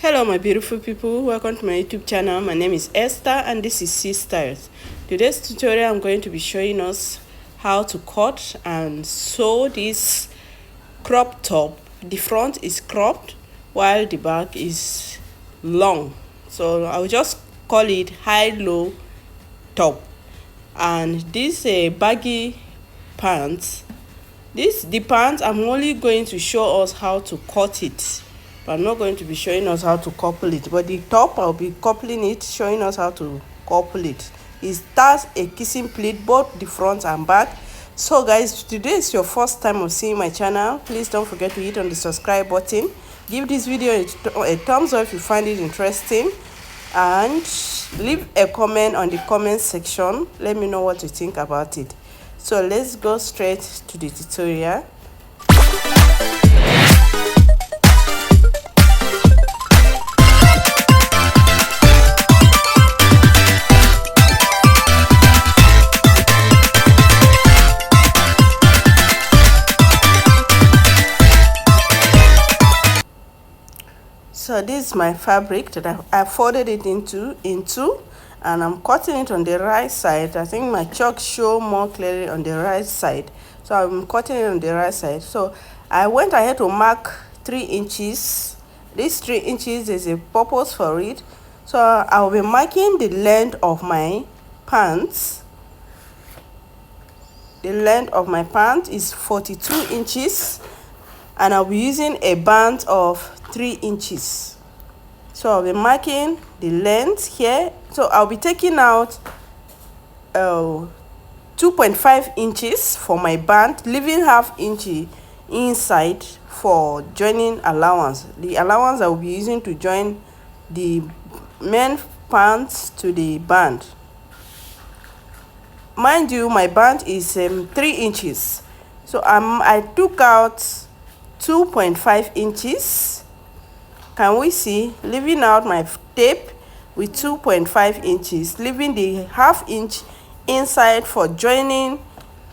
Hello my beautiful people, welcome to my YouTube channel. My name is Esther and this is C Styles. Today's tutorial I'm going to be showing us how to cut and sew this crop top. The front is cropped while the back is long, so I will just call it high-low top. And this baggy pants. The pants, I'm only going to show us how to cut it, but I'm not going to be showing us how to couple it. But the top, I'll be coupling it, showing us how to couple it. It starts a kissing pleat, both the front and back. So guys, if today is your first time of seeing my channel, please don't forget to hit on the subscribe button. Give this video a thumbs up if you find it interesting, and leave a comment on the comment section. Let me know what you think about it. So let's go straight to the tutorial. So this is my fabric that I folded it into, and I'm cutting it on the right side. I think my chalk show more clearly on the right side, so I'm cutting it on the right side. So I went ahead to mark 3 inches. This 3 inches is a purpose for it. So I'll be marking the length of my pants. The length of my pants is 42 inches, and I'll be using a band of 3 inches. So I'll be marking the length here. So I'll be taking out 2.5 inches for my band, leaving ½ inch inside for joining allowance. The allowance I will be using to join the main pants to the band. Mind you, my band is 3 inches. So I took out 2.5 inches. Can we see? Leaving out my tape with 2.5 inches, leaving the ½ inch inside for joining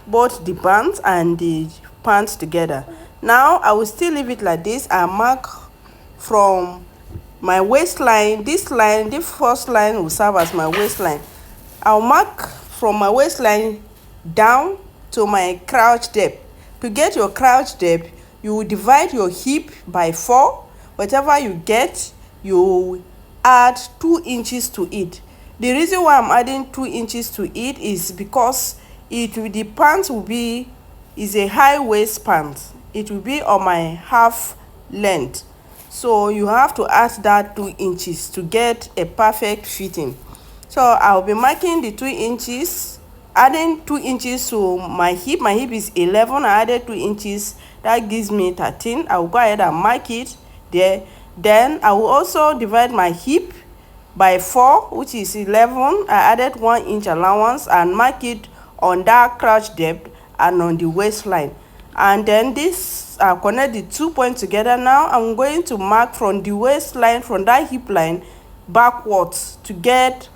both the bands and the pants together. Now I will still leave it like this. I mark from my waistline. This first line will serve as my waistline. I'll mark from my waistline down to my crouch depth. To get your crouch depth, you will divide your hip by 4. Whatever you get, you add 2 inches to it. The reason why I'm adding 2 inches to it is because the pants is a high waist pants. It will be on my half length. So you have to add that 2 inches to get a perfect fitting. So I'll be marking the 2 inches, adding 2 inches to my hip. My hip is 11. I added 2 inches. That gives me 13. I will go ahead and mark it there. Then I will also divide my hip by 4, which is 11. I added 1 inch allowance and mark it on that crouch depth and on the waistline. And then this, I'll connect the 2 points together. Now I'm going to mark from the waistline, from that hip line backwards, to get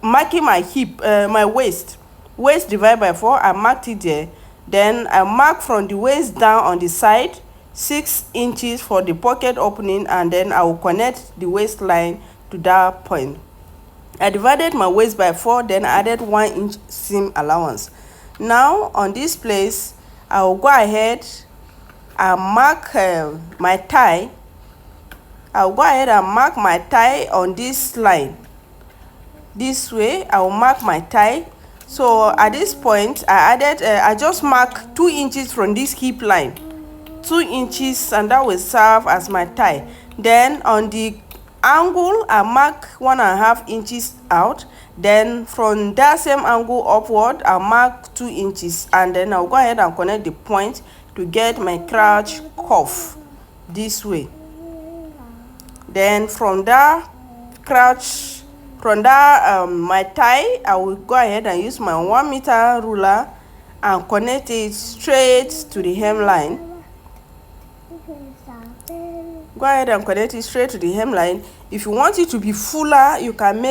marking my hip, my waist divided by 4. I marked it there. Then I mark from the waist down on the side 6 inches for the pocket opening, and then I will connect the waistline to that point. I divided my waist by 4, then added 1 inch seam allowance. Now on this place, I will go ahead and mark my tie. I will go ahead and mark my tie on this line. This way I will mark my tie. So at this point, I just mark 2 inches from this hip line, 2 inches, and that will serve as my tie. Then on the angle, I mark 1.5 inches out. Then from that same angle upward, I mark 2 inches, and then I'll go ahead and connect the point to get my crouch cuff this way. Then from that crouch, my tie, I will go ahead and use my 1 meter ruler and connect it straight to the hemline. Go ahead and connect it straight to the hemline. If you want it to be fuller, you can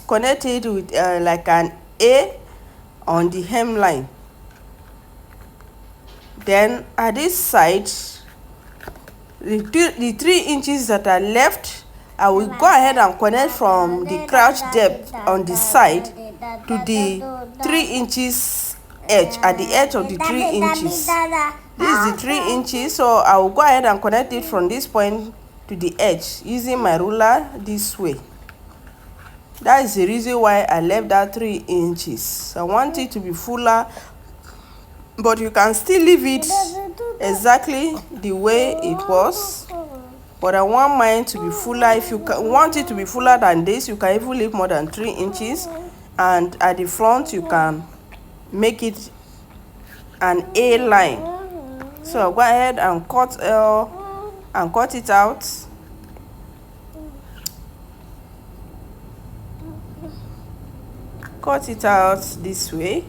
connect it with like an A on the hemline. Then at this side, the 3 inches that are left, I will go ahead and connect from the crouch depth on the side to the 3 inches edge, at the edge of the 3 inches. This is the 3 inches, so I will go ahead and connect it from this point to the edge using my ruler this way. That is the reason why I left that 3 inches. I want it to be fuller, but you can still leave it exactly the way it was. But I want mine to be fuller. If you want it to be fuller than this, you can even leave more than 3 inches. And at the front, you can make it an A line. So I'll go ahead and cut it out. Cut it out this way.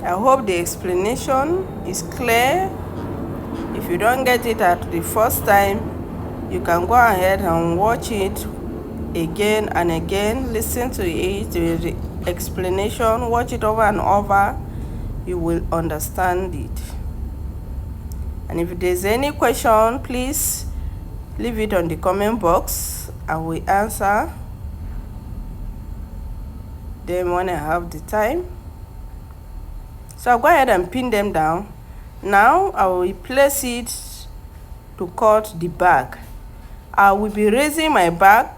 I hope the explanation is clear. If you don't get it at the first time, you can go ahead and watch it again and again. Listen to it, the explanation, watch it over and over. You will understand it. And if there's any question, please leave it on the comment box. I will answer them when I have the time. So I'll go ahead and pin them down. Now I will place it to cut the bag. I will be raising my bag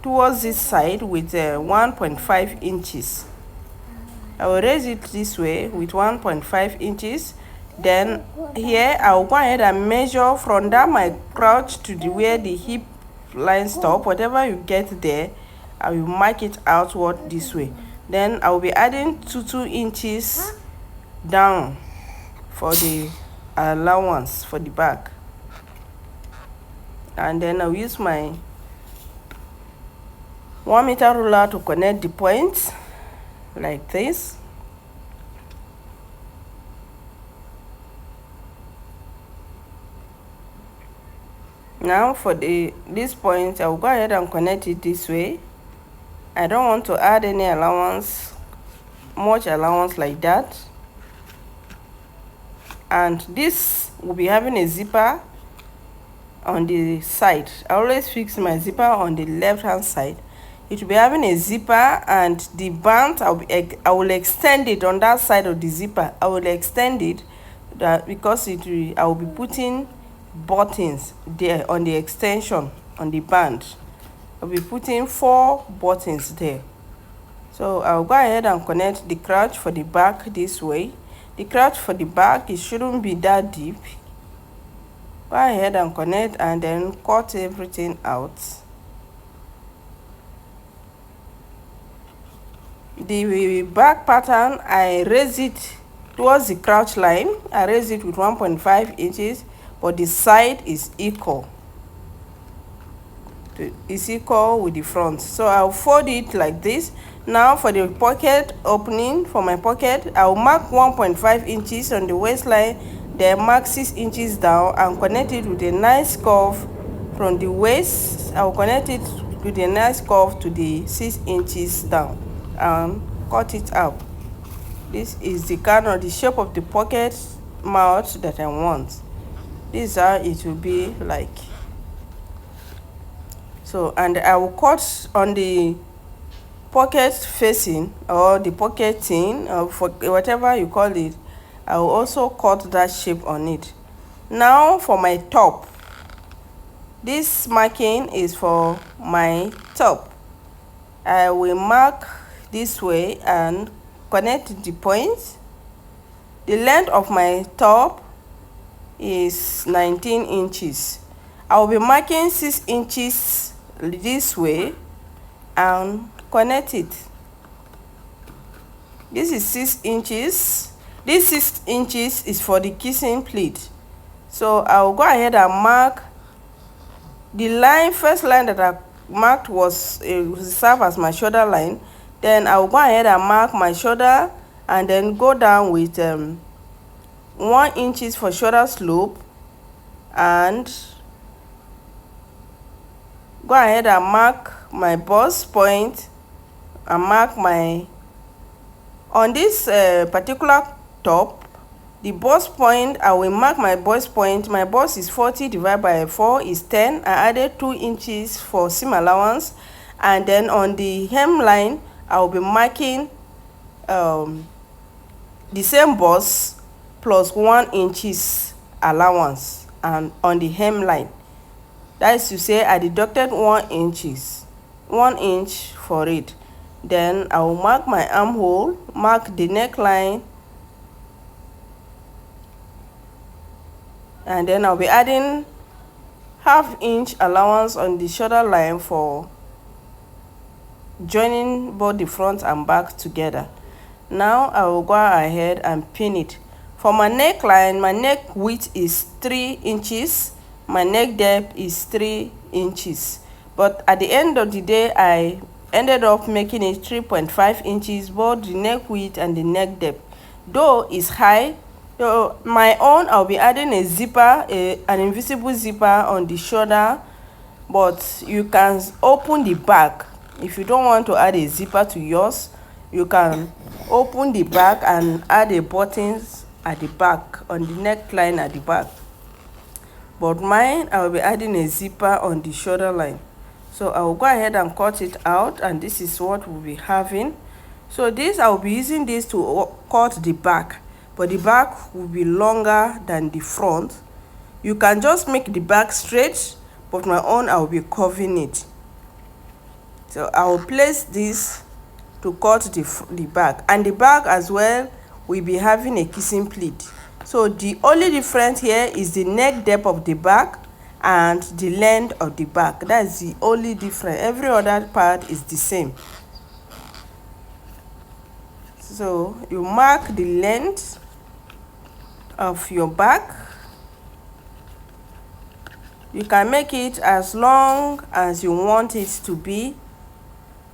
towards this side with 1.5 inches. I will raise it this way with 1.5 inches. Then here I will go ahead and measure from that my crouch to the where the hip line stop. Whatever you get there, I will mark it outward this way. Then I will be adding 2 inches down for the allowance for the back. And then I'll use my 1 meter ruler to connect the points like this. Now for this point, I will go ahead and connect it this way. I don't want to add any allowance, much allowance like that. And this will be having a zipper on the side. I always fix my zipper on the left hand side. It will be having a zipper, and the band I will extend it on that side of the zipper. I will extend it because I will be putting buttons there on the extension on the band. I'll be putting 4 buttons there. So I'll go ahead and connect the crouch for the back this way. The crouch for the back, it shouldn't be that deep. Go ahead and connect and then cut everything out. The back pattern, I raise it towards the crouch line. I raise it with 1.5 inches, but the side is equal. Is equal with the front. So I'll fold it like this. Now for the pocket opening, for my pocket, I'll mark 1.5 inches on the waistline, then mark 6 inches down and connect it with a nice curve from the waist. I'll connect it with a nice curve to the 6 inches down and cut it out. This is the kind of the shape of the pocket mouth that I want. This is how it will be like. So, and I will cut on the pocket facing or the pocket thing, or for whatever you call it. I will also cut that shape on it. Now for my top. This marking is for my top. I will mark this way and connect the points. The length of my top is 19 inches. I will be marking 6 inches this way and connect it. This is 6 inches. This 6 inches is for the kissing pleat. So I will go ahead and mark the line. First line that I marked was serve as my shoulder line. Then I will go ahead and mark my shoulder and then go down with 1 inches for shoulder slope, and go ahead and mark my bust point and mark my, on this particular top, The bust point, I will mark my bust point. My bust is 40 divided by 4 is 10. I added 2 inches for seam allowance, and then on the hemline I will be marking the same bust plus 1 inches allowance and on the hemline. That is to say, I deducted 1 inch for it. Then I will mark my armhole, mark the neckline, and then I'll be adding ½ inch allowance on the shoulder line for joining both the front and back together. Now I will go ahead and pin it. For my neckline, my neck width is 3 inches, my neck depth is 3 inches, but at the end of the day I ended up making it 3.5 inches, both the neck width and the neck depth. Though it's high, so my own, I'll be adding a zipper, an invisible zipper on the shoulder, but you can open the back. If you don't want to add a zipper to yours, you can open the back and add a buttons at the back, on the neckline at the back. But mine, I will be adding a zipper on the shoulder line. So I will go ahead and cut it out, and this is what we'll be having. So this, I will be using this to cut the back, but the back will be longer than the front. You can just make the back straight, but my own, I will be curving it. So I will place this to cut the back, and the back as well will be having a kissing pleat. So the only difference here is the neck depth of the back and the length of the back. That's the only difference. Every other part is the same. So you mark the length of your back. You can make it as long as you want it to be,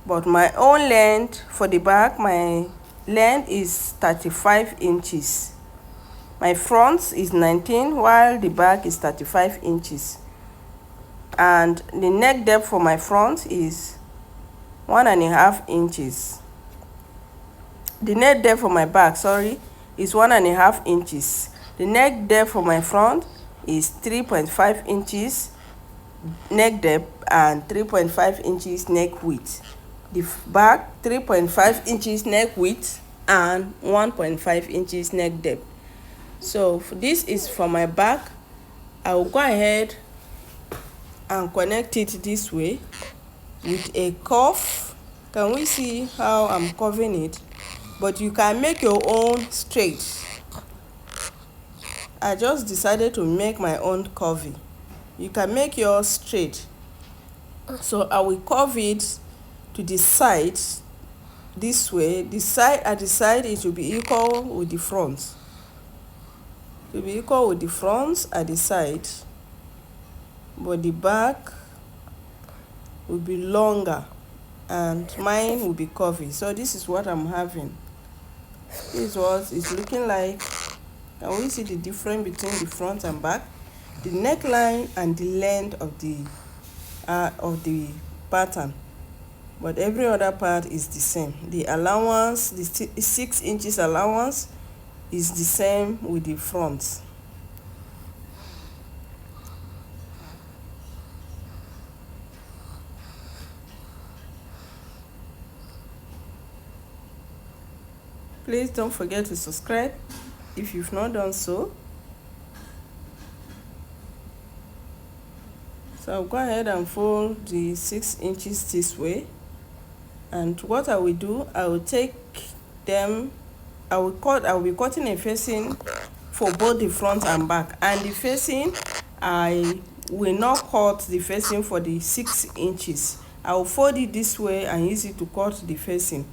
but my own length for the back, my length is 35 inches. My front is 19, while the back is 35 inches. And the neck depth for my front is 1.5 inches. The neck depth for my back, is 1.5 inches. The neck depth for my front is 3.5 inches neck depth and 3.5 inches neck width. The back, 3.5 inches neck width and 1.5 inches neck depth. So this is for my back. I will go ahead and connect it this way with a cuff. Can we see how I'm curving it? But you can make your own straight. I just decided to make my own curvy. You can make yours straight. So I will curve it to the side this way. The side, at the side, it will be equal with the front. It will be equal with the front at the side, but the back will be longer and mine will be curvy. So this is what I'm having. This is what it's looking like. Can we see the difference between the front and back, the neckline and the length of the pattern? But every other part is the same. The allowance, the 6 inches allowance, is the same with the front. Please don't forget to subscribe if you've not done so. So I'll go ahead and fold the 6 inches this way, and what I will do, I will take them, I will be cutting a facing for both the front and back, and the facing, I will not cut the facing for the 6 inches. I will fold it this way and use it to cut the facing.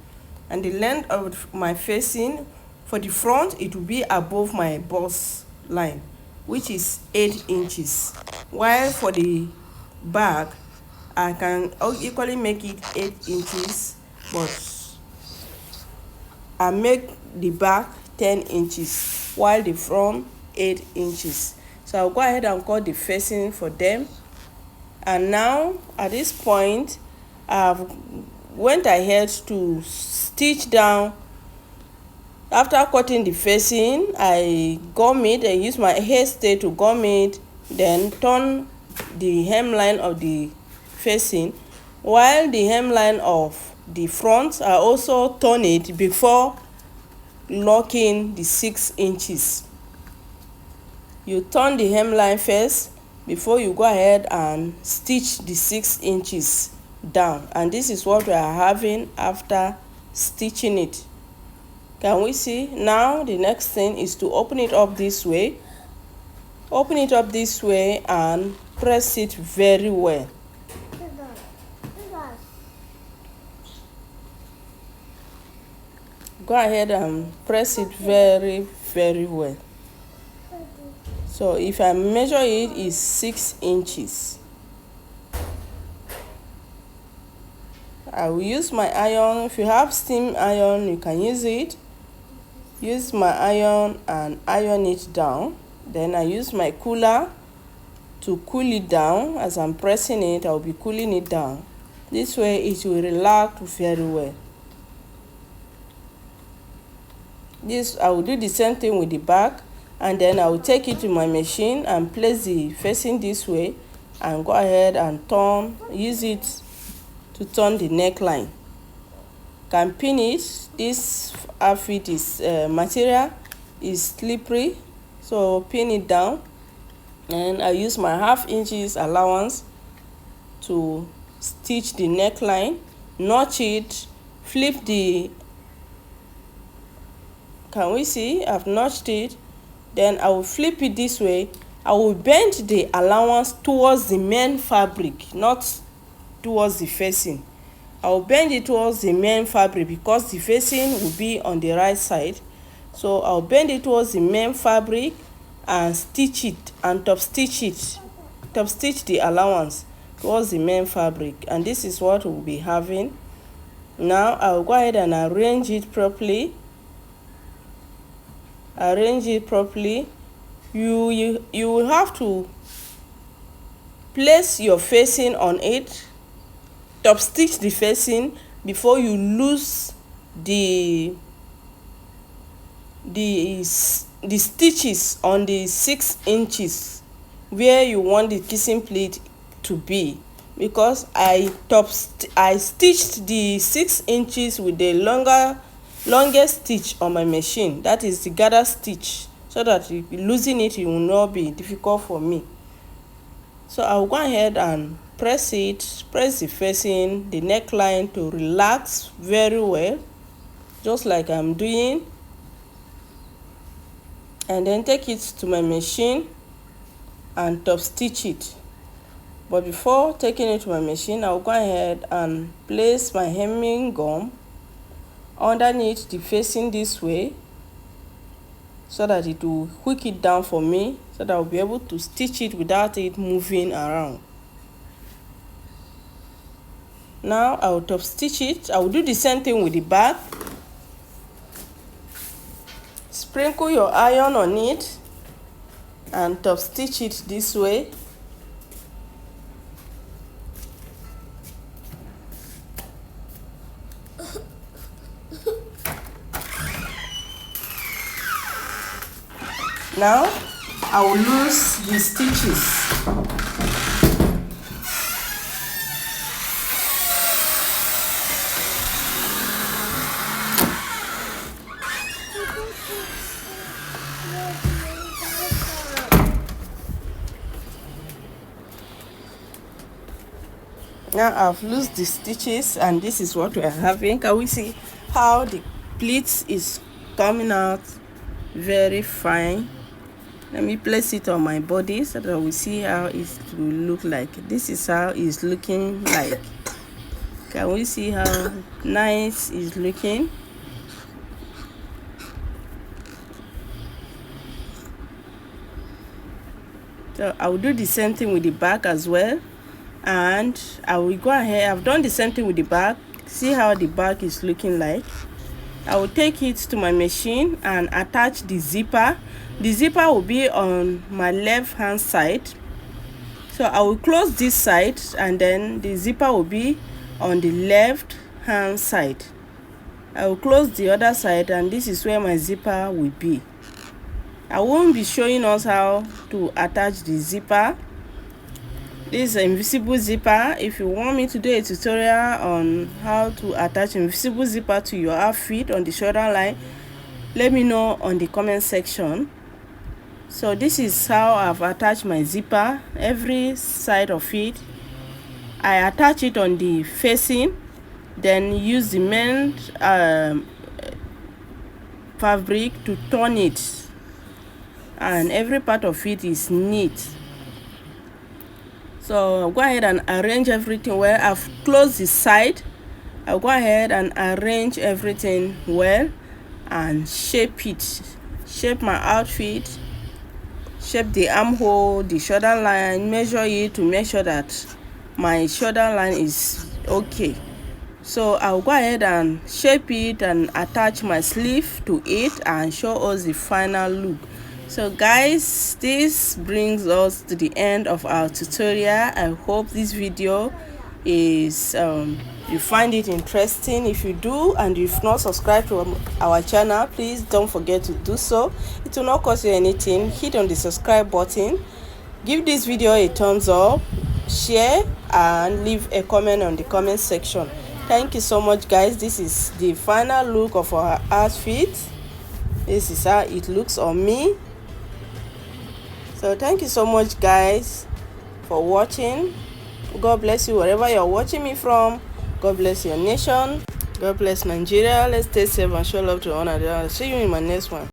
And the length of my facing for the front, it will be above my bust line, which is 8 inches, while for the back I can equally make it 8 inches, but I make the back 10 inches while the front 8 inches. So I'll go ahead and cut the facing for them. And now at this point, I've went ahead to stitch down After cutting the facing, I gum it and use my hairstay to gum it, then turn the hemline of the facing, while the hemline of the front I also turn it before locking the 6 inches. You turn the hemline first before you go ahead and stitch the 6 inches down, and this is what we are having after stitching it. Can we see? Now the next thing is to open it up this way. Open it up this way and press it very well. Go ahead and press it very well. So if I measure it, is 6 inches. I will use my iron. If you have steam iron, you can use it. Use my iron and iron it down. Then I use my cooler to cool it down. As I'm pressing it, I'll be cooling it down. This way it will relax very well. I will do the same thing with the back, and then I will take it to my machine and place the facing this way and go ahead and use it to turn the neckline. Can pin it. This outfit is material is slippery, so pin it down, and I use my 1/2 inches allowance to stitch the neckline, notch it, flip the, can we see? I've notched it. Then I will flip it this way. I will bend the allowance towards the main fabric, not towards the facing. I will bend it towards the main fabric because the facing will be on the right side. So I'll bend it towards the main fabric and stitch it and top stitch the allowance towards the main fabric, and this is what we'll be having. Now I'll go ahead and arrange it properly. You will have to place your facing on it, top stitch the facing before you lose the stitches on the 6 inches where you want the kissing pleat to be, because I stitched the 6 inches with the longest stitch on my machine, that is the gather stitch, so that losing it will not be difficult for me. So I'll go ahead and press the facing, the neckline to relax very well, just like I'm doing, and then take it to my machine and top stitch it. But before taking it to my machine, I'll go ahead and place my hemming gum underneath the facing this way, so that it will hook it down for me, so that I'll be able to stitch it without it moving around. Now I will top stitch it. I will do the same thing with the back. Sprinkle your iron on it and top stitch it this way. Now I will loose the stitches. Now I've loosed the stitches, and this is what we are having. Can we see how the pleats is coming out very fine? Let me place it on my body so that we see how it will look like. This is how it's looking like. Can we see how nice it's looking? So I will do the same thing with the back as well, and I will go ahead. I've done the same thing with the back. See how the back is looking like. I will take it to my machine and attach the zipper. The zipper will be on my left hand side, so I will close this side, and then the zipper will be on the left hand side. I will close the other side, and this is where my zipper will be. I won't be showing us how to attach the zipper. This is an invisible zipper. If you want me to do a tutorial on how to attach invisible zipper to your outfit on the shoulder line, let me know on the comment section. So this is how I've attached my zipper, every side of it. I attach it on the facing, then use the main fabric to turn it, and every part of it is neat. So I'll go ahead and arrange everything well. I've closed the side. I'll go ahead and arrange everything well and shape it. Shape my outfit, shape the armhole, the shoulder line, measure it to make sure that my shoulder line is okay. So I'll go ahead and shape it and attach my sleeve to it and show us the final look. So guys, this brings us to the end of our tutorial. I hope this video is you find it interesting. If you do and you've not subscribed to our channel, please don't forget to do so. It will not cost you anything. Hit on the subscribe button, give this video a thumbs up, share, and leave a comment on the comment section. Thank you so much, guys. This is the final look of our outfit. This is how it looks on me. So thank you so much, guys, for watching. God bless you wherever you're watching me from. God bless your nation. God bless Nigeria. Let's stay safe and show love to one another. See you in my next one.